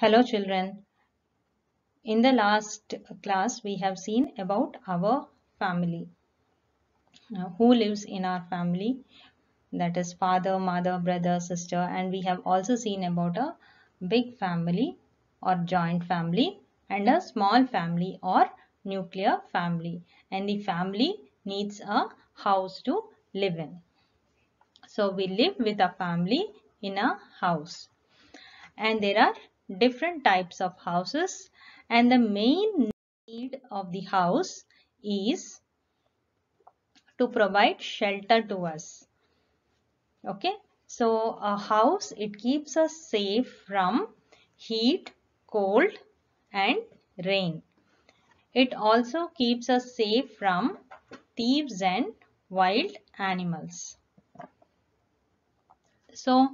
Hello children. In the last class we have seen about our family. Who lives in our family, that is father, mother, brother, sister, and we have also seen about a big family or joint family and a small family or nuclear family, and the family needs a house to live in. So we live with a family in a house. And there are different types of houses, and the main need of the house is to provide shelter to us. Okay, so a house, it keeps us safe from heat, cold and rain. It also keeps us safe from thieves and wild animals. So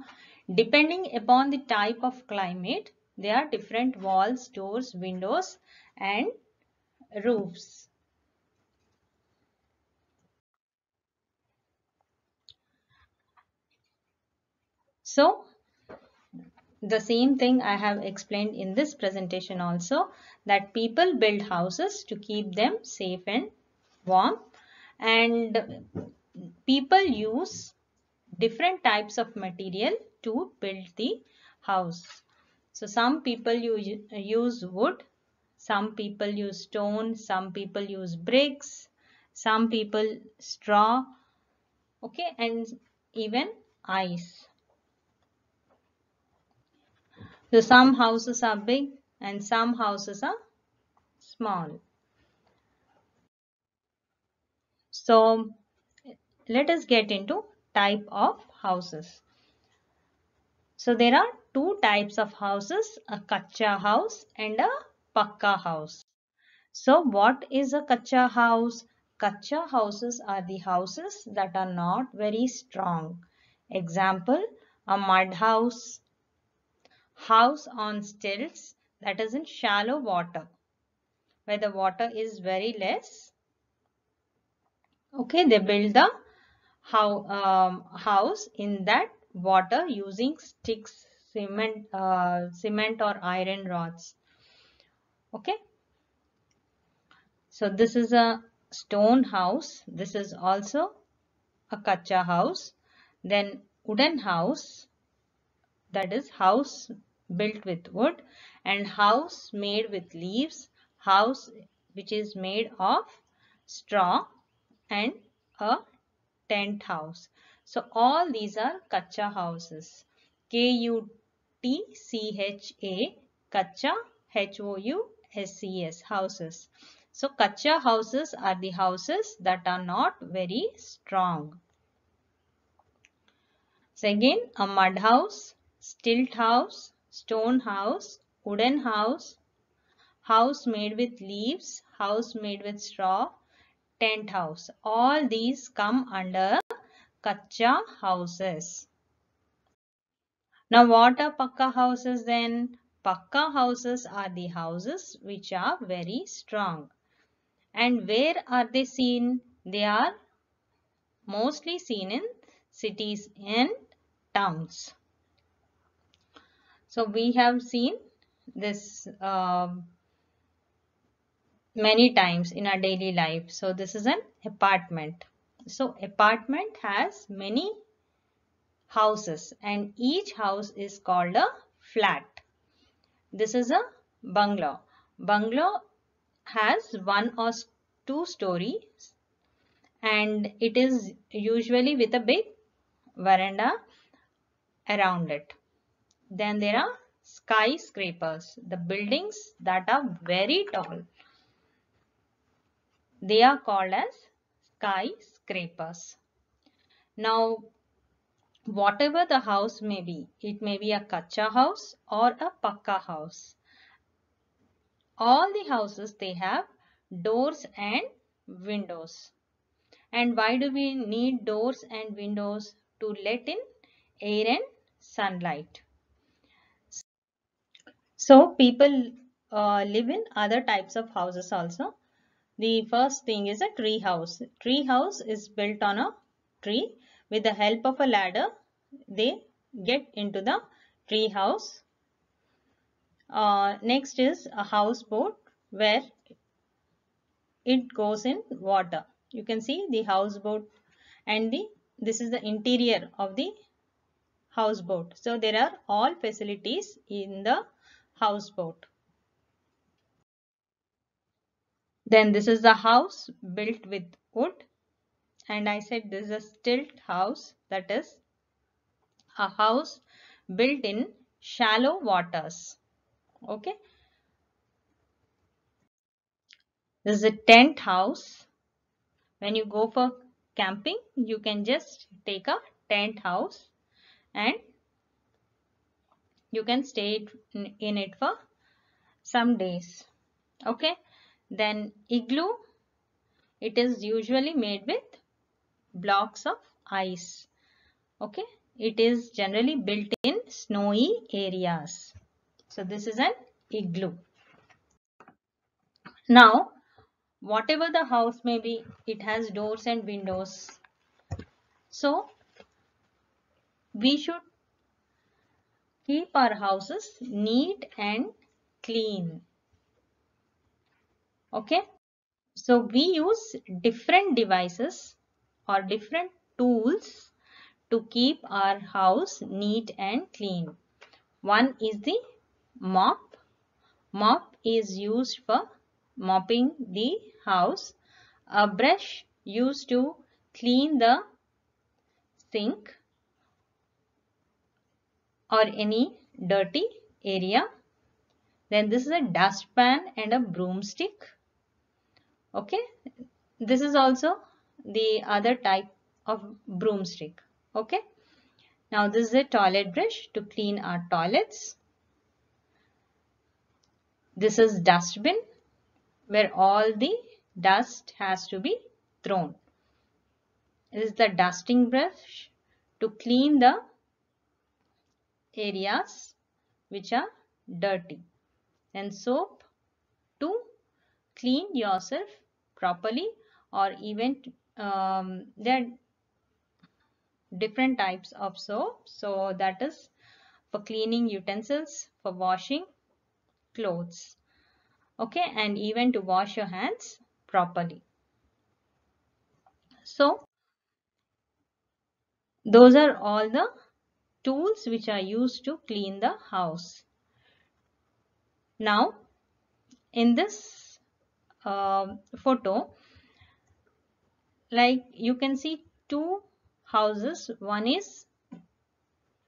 depending upon the type of climate, there are different walls, doors, windows and roofs. So the same thing I have explained in this presentation also, that people build houses to keep them safe and warm, and people use different types of material to build the house. So some people use wood, some people use stone, some people use bricks, some people straw, okay, and even ice. So some houses are big and some houses are small. So let us get into type of houses. So there are two types of houses, a kacha house and a pakka house. So what is a kacha house? Kacha houses are the houses that are not very strong. Example, a mud house, house on stilts, that is in shallow water, where the water is very less. Okay, they build the house in that water using sticks, cement or iron rods. Okay, so this is a stone house. This is also a kacha house. Then wooden house, that is house built with wood, and house made with leaves, house which is made of straw, and a tent house. So all these are kacha houses. K-U-T-C-H-A, kacha, H-O-U-S-E-S, houses. So kacha houses are the houses that are not very strong. So again, a mud house, stilt house, stone house, wooden house, house made with leaves, house made with straw, tent house. All these come under kacha houses. Now what are pakka houses then? Pakka houses are the houses which are very strong. And where are they seen? They are mostly seen in cities and towns. So we have seen this many times in our daily life. So this is an apartment. So apartment has many houses and each house is called a flat. This is a bungalow. Bungalow has one or two stories and it is usually with a big veranda around it. Then there are skyscrapers, the buildings that are very tall. They are called as skyscrapers. Now, whatever the house may be, it may be a kacha house or a pakka house. All the houses, they have doors and windows. And why do we need doors and windows? To let in air and sunlight. So people live in other types of houses also. The first thing is a tree house. Tree house is built on a tree. With the help of a ladder, they get into the tree house. Next is a houseboat where it goes in water. You can see the houseboat and this is the interior of the houseboat. So there are all facilities in the houseboat. Then this is the house built with wood, and I said this is a stilt house, that is a house built in shallow waters. Okay, this is a tent house. When you go for camping, you can just take a tent house and you can stay in it for some days. Okay, then igloo, it is usually made with blocks of ice. Okay, it is generally built in snowy areas. So this is an igloo. Now, whatever the house may be, it has doors and windows. So we should keep our houses neat and clean. Okay, so we use different devices or different tools to keep our house neat and clean. One is the mop. Mop is used for mopping the house. A brush used to clean the sink or any dirty area. Then this is a dustpan and a broomstick. Okay, this is also the other type of broomstick. Okay, now this is a toilet brush to clean our toilets. This is dustbin where all the dust has to be thrown. This is the dusting brush to clean the areas which are dirty. And soap to clean yourself properly, or even there are different types of soap. So that is for cleaning utensils, for washing clothes. Okay, and even to wash your hands properly. So those are all the tools which are used to clean the house. Now in this photo, like you can see two houses. One is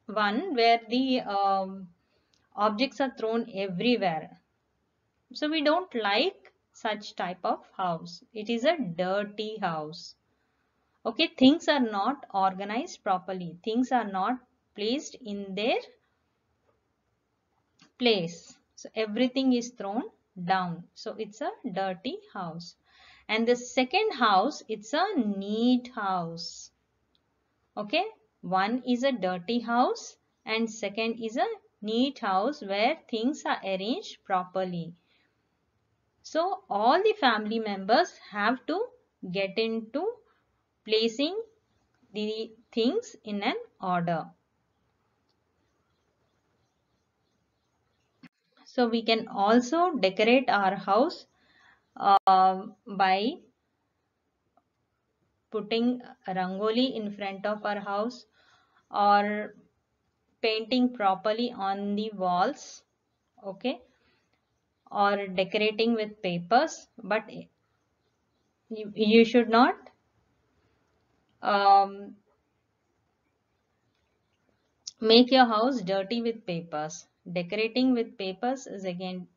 one where the objects are thrown everywhere. So we don't like such type of house. It is a dirty house. Okay, things are not organized properly. Things are not placed in their place. So everything is thrown down. So it's a dirty house. And the second house, it's a neat house. Okay, one is a dirty house and second is a neat house where things are arranged properly. So all the family members have to get into placing the things in an order. So we can also decorate our house by putting a rangoli in front of our house or painting properly on the walls. Okay, or decorating with papers, but you should not make your house dirty with papers. Decorating with papers is again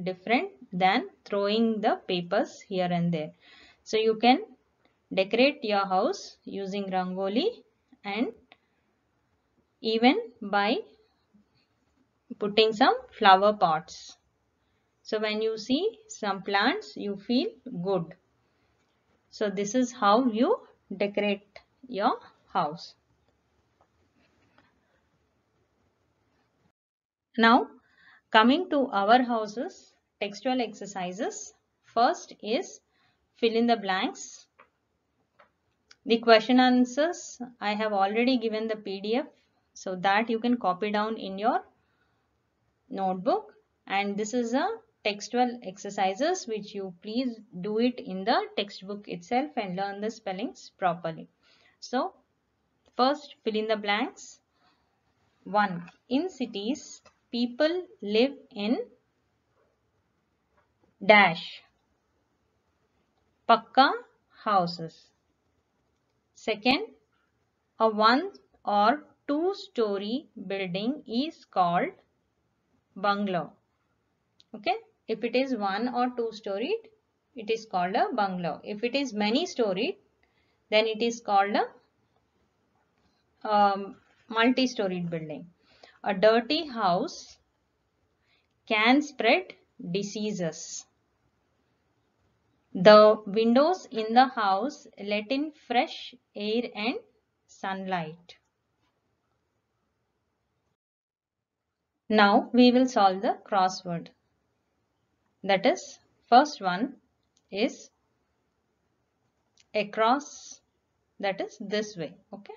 different than throwing the papers here and there. So you can decorate your house using rangoli and even by putting some flower pots. So when you see some plants, you feel good. So this is how you decorate your house. Now coming to our houses, textual exercises. First is fill in the blanks. The question answers I have already given the PDF, so that you can copy down in your notebook and this is a textual exercises which you please do it in the textbook itself and learn the spellings properly. So first fill in the blanks. 1. In cities, people live in dash pakka houses. Second, a one or two story building is called bungalow. Okay, if it is one or two storied, it is called a bungalow. If it is many storied, then it is called a multi-storied building. A dirty house can spread diseases. The windows in the house let in fresh air and sunlight. Now we will solve the crossword. That is, first one is across, that is this way. Okay,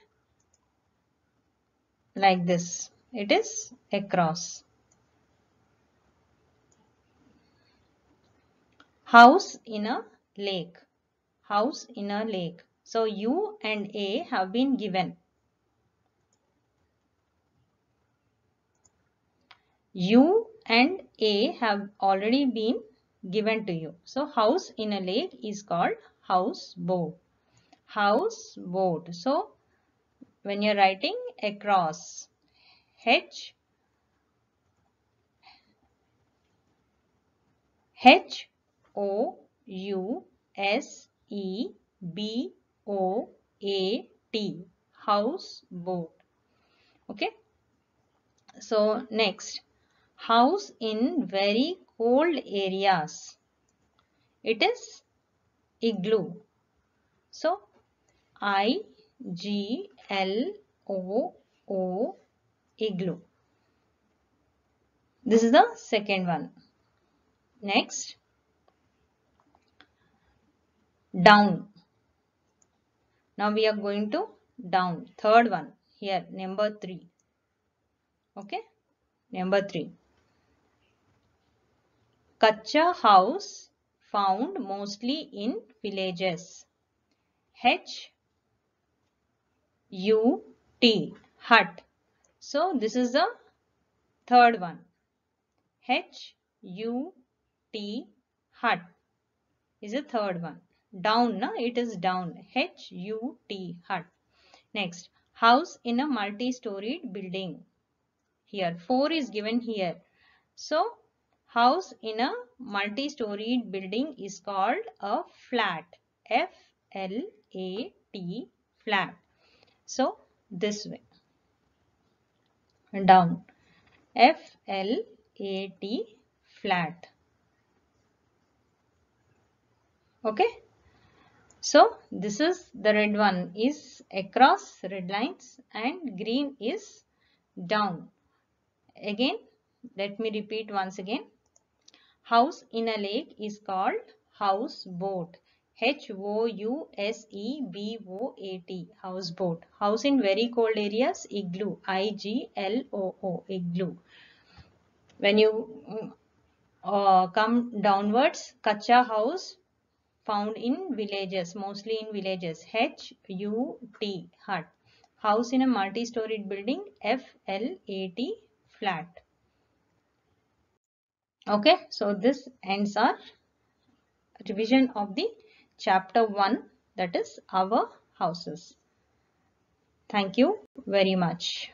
like this, it is across. House in a lake. House in a lake. So U and A have been given. U and A have already been given to you. So house in a lake is called houseboat. Houseboat. So when you're writing across, H O U S E B O A T, houseboat. Okay. So next, house in very cold areas. It is igloo. So I-G-L-O-O, igloo. This is the second one. Next, down. Now we are going to down. Third one here, number 3. Okay, number 3. Kacha house found mostly in villages. H-U-T, hut. So this is the third one. H-U-T, hut is the third one. Down, na? It is down. H-U-T, hut. Next, house in a multi-storied building. Here, 4 is given here. So, house in a multi-storied building is called a flat. F-L-A-T, flat. So, this way. Down. F-L-A-T, flat. Okay. So, this is the red one is across, red lines, and green is down. Again, let me repeat once again. House in a lake is called houseboat. H-O-U-S-E-B-O-A-T, houseboat. House in very cold areas, igloo. I-G-L-O-O, igloo. When you come downwards, kacha house found in villages, mostly in villages. H-U-T, hut. House in a multi-storied building, F-L-A-T, flat. Okay, so this ends our revision of the chapter 1, that is our houses. Thank you very much.